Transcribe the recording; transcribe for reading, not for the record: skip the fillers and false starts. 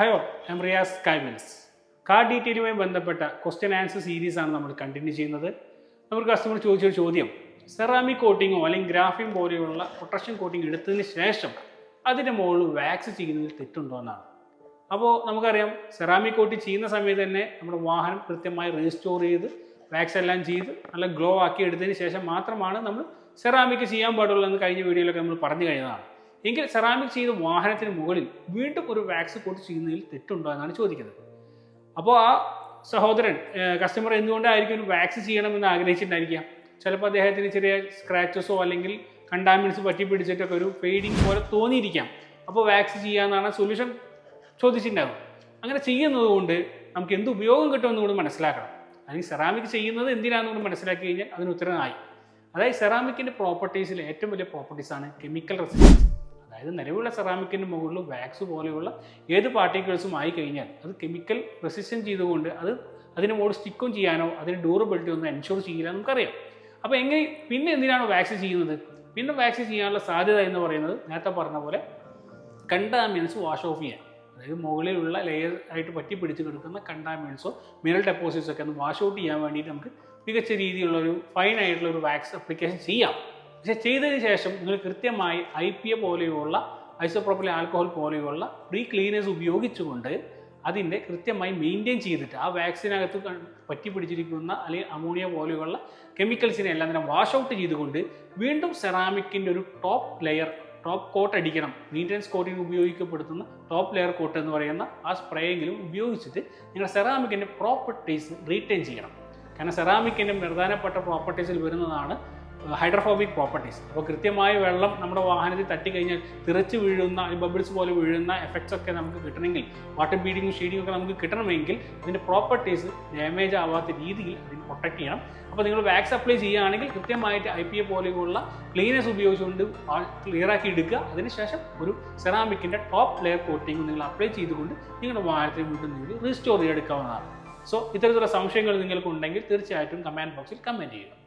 Hello, I am Riyas കൈമൻസ്. Car ഡീറ്റെയിലുമായി ബന്ധപ്പെട്ട ക്വസ്റ്റ്യൻ ആൻസർ സീരീസ് ആണ് നമ്മൾ കണ്ടിന്യൂ ചെയ്യുന്നത്. നമുക്ക് കസ്റ്റമർ ചോദിച്ചൊരു ചോദ്യം, സെറാമിക് കോട്ടിങ്ങോ അല്ലെങ്കിൽ ഗ്രാഫിൻ പോലെയുള്ള പ്രൊട്ടക്ഷൻ കോട്ടിങ് എടുത്തതിന് ശേഷം അതിൻ്റെ മുകളിൽ വാക്സ് ചെയ്യുന്നതിൽ തെറ്റുണ്ടോ എന്നാണ്. അപ്പോൾ നമുക്കറിയാം, സെറാമിക് കോട്ടിങ് ചെയ്യുന്ന സമയത്ത് തന്നെ നമ്മുടെ വാഹനം കൃത്യമായി റീസ്റ്റോർ ചെയ്ത് വാക്സ് എല്ലാം ചെയ്ത് നല്ല ഗ്ലോ ആക്കി എടുത്തതിന് ശേഷം മാത്രമാണ് നമ്മൾ സെറാമിക് ചെയ്യാൻ പാടുള്ളൂ എന്ന് കഴിഞ്ഞ വീഡിയോയിലൊക്കെ നമ്മൾ പറഞ്ഞു കഴിഞ്ഞതാണ്. എങ്കിൽ സെറാമിക് ചെയ്ത വാഹനത്തിന് മുകളിൽ വീണ്ടും ഒരു വാക്സ് കോട്ട് ചെയ്യുന്നതിൽ തെറ്റുണ്ടോ എന്നാണ് ചോദിക്കുന്നത്. അപ്പോൾ ആ സഹോദരൻ കസ്റ്റമർ എന്തുകൊണ്ടായിരിക്കും ഒരു വാക്സ് ചെയ്യണമെന്ന് ആഗ്രഹിച്ചിട്ടുണ്ടായിരിക്കാം. ചിലപ്പോൾ അദ്ദേഹത്തിന് ചെറിയ സ്ക്രാച്ചസോ അല്ലെങ്കിൽ കണ്ടാമിനൻസ് പറ്റി പിടിച്ചിട്ടൊക്കെ ഒരു ഫെയ്ഡിങ് പോലെ തോന്നിയിരിക്കാം. അപ്പോൾ വാക്സ് ചെയ്യാമെന്നാണ് സൊല്യൂഷൻ ചോദിച്ചിട്ടുണ്ടാകും. അങ്ങനെ ചെയ്യുന്നത് കൊണ്ട് നമുക്ക് എന്ത് ഉപയോഗം കിട്ടുമെന്ന് കൂടി മനസ്സിലാക്കണം. അല്ലെങ്കിൽ സെറാമിക് ചെയ്യുന്നത് എന്തിനാണെന്ന് കൂടി മനസ്സിലാക്കി കഴിഞ്ഞാൽ അതിന് ഉത്തരമായി. അതായത് സെറാമിക്കിൻ്റെ പ്രോപ്പർട്ടീസിൽ ഏറ്റവും വലിയ പ്രോപ്പർട്ടീസാണ് കെമിക്കൽ റെസിസ്റ്റൻസ്. അതായത് നിലവിലുള്ള സെറാമിക്കിൻ്റെ മുകളിൽ വാക്സ് പോലെയുള്ള ഏത് പാർട്ടിക്കിൾസും ആയി കഴിഞ്ഞാൽ അത് കെമിക്കൽ റെസിസ്റ്റൻസ് ചെയ്തുകൊണ്ട് അതിന് മുകളിൽ സ്റ്റിക്കും ചെയ്യാനോ അതിന് ഡ്യൂറബിലിറ്റി ഒന്നും എൻഷുർ ചെയ്യില്ല നമുക്കറിയാം. അപ്പോൾ പിന്നെ എന്തിനാണ് വാക്സ് ചെയ്യുന്നത്? പിന്നെ വാക്സ് ചെയ്യാനുള്ള സാധ്യത എന്ന് പറയുന്നത് നേരത്തെ പറഞ്ഞ പോലെ കണ്ടാമിനൻസ് വാഷ് ഓഫ് ചെയ്യാൻ, അതായത് മുകളിലുള്ള ലെയർ ആയിട്ട് പറ്റി പിടിച്ച് കിടക്കുന്ന കണ്ടാമിനൻസോ മിനറൽ ഡെപ്പോസിറ്റ്സോ ഒക്കെ ഒന്ന് വാഷ് ഔട്ട് ചെയ്യാൻ വേണ്ടിയിട്ട് നമുക്ക് മികച്ച രീതിയിലുള്ളൊരു ഫൈനായിട്ടുള്ള ഒരു വാക്സ് അപ്ലിക്കേഷൻ ചെയ്യാം. പക്ഷേ ചെയ്തതിന് ശേഷം നിങ്ങൾ കൃത്യമായി IPA പോലെയുള്ള ഐസോപ്രോപ്പിലിൻ ആൽക്കഹോൾ പോലെയുള്ള പ്രീ ക്ലീനേഴ്സ് ഉപയോഗിച്ചുകൊണ്ട് അതിൻ്റെ കൃത്യമായി മെയിൻറ്റെയിൻ ചെയ്തിട്ട് ആ വാക്സിനകത്ത് പറ്റി പിടിച്ചിരിക്കുന്ന അല്ലെങ്കിൽ അമോണിയ പോലെയുള്ള കെമിക്കൽസിനെ എല്ലാം തന്നെ വാഷ് ഔട്ട് ചെയ്തുകൊണ്ട് വീണ്ടും സെറാമിക്കിൻ്റെ ഒരു ടോപ്പ് കോട്ട് അടിക്കണം. മെയിൻ്റനൻസ് കോട്ടിന് ഉപയോഗിക്കപ്പെടുത്തുന്ന ടോപ്പ് ലെയർ കോട്ട് എന്ന് പറയുന്ന ആ സ്പ്രേയെങ്കിലും ഉപയോഗിച്ചിട്ട് നിങ്ങളുടെ സെറാമിക്കിൻ്റെ പ്രോപ്പർട്ടീസ് റീറ്റെയിൻ ചെയ്യണം. കാരണം സെറാമിക്കിൻ്റെ പ്രധാനപ്പെട്ട പ്രോപ്പർട്ടീസിൽ വരുന്നതാണ് ഹൈഡ്രോഫോബിക് പ്രോപ്പർട്ടീസ്. അപ്പോൾ കൃത്യമായ വെള്ളം നമ്മുടെ വാഹനത്തിൽ തട്ടിക്കഴിഞ്ഞാൽ തിറച്ച് വീഴുന്ന ബബിൾസ് പോലെ വീഴുന്ന എഫക്ട്സ് ഒക്കെ നമുക്ക് കിട്ടണമെങ്കിൽ, വാട്ടർ ബീഡിങ്ങും ഷീഡിങ്ങും ഒക്കെ നമുക്ക് കിട്ടണമെങ്കിൽ അതിൻ്റെ പ്രോപ്പർട്ടീസ് ഡാമേജ് ആവാത്ത രീതിയിൽ അതിന് പ്രൊട്ടക്ട് ചെയ്യണം. അപ്പോൾ നിങ്ങൾ വാക്സ് അപ്ലൈ ചെയ്യുകയാണെങ്കിൽ കൃത്യമായിട്ട് IPA പോലെയുള്ള ക്ലീനേഴ്സ് ഉപയോഗിച്ചുകൊണ്ട് ക്ലിയറാക്കി എടുക്കുക. അതിനുശേഷം ഒരു സെറാമിക്കിൻ്റെ ടോപ്പ് ലെയർ കോട്ടിങ് നിങ്ങൾ അപ്ലൈ ചെയ്തുകൊണ്ട് നിങ്ങളുടെ വാഹനത്തിൽ വീണ്ടും നിങ്ങൾ റീസ്റ്റോർ ചെയ്തെടുക്കാവുന്നതാണ്. സോ ഇത്തരത്തിലുള്ള സംശയങ്ങൾ നിങ്ങൾക്കുണ്ടെങ്കിൽ തീർച്ചയായിട്ടും കമൻറ്റ് ബോക്സിൽ കമൻറ്റ് ചെയ്യുക.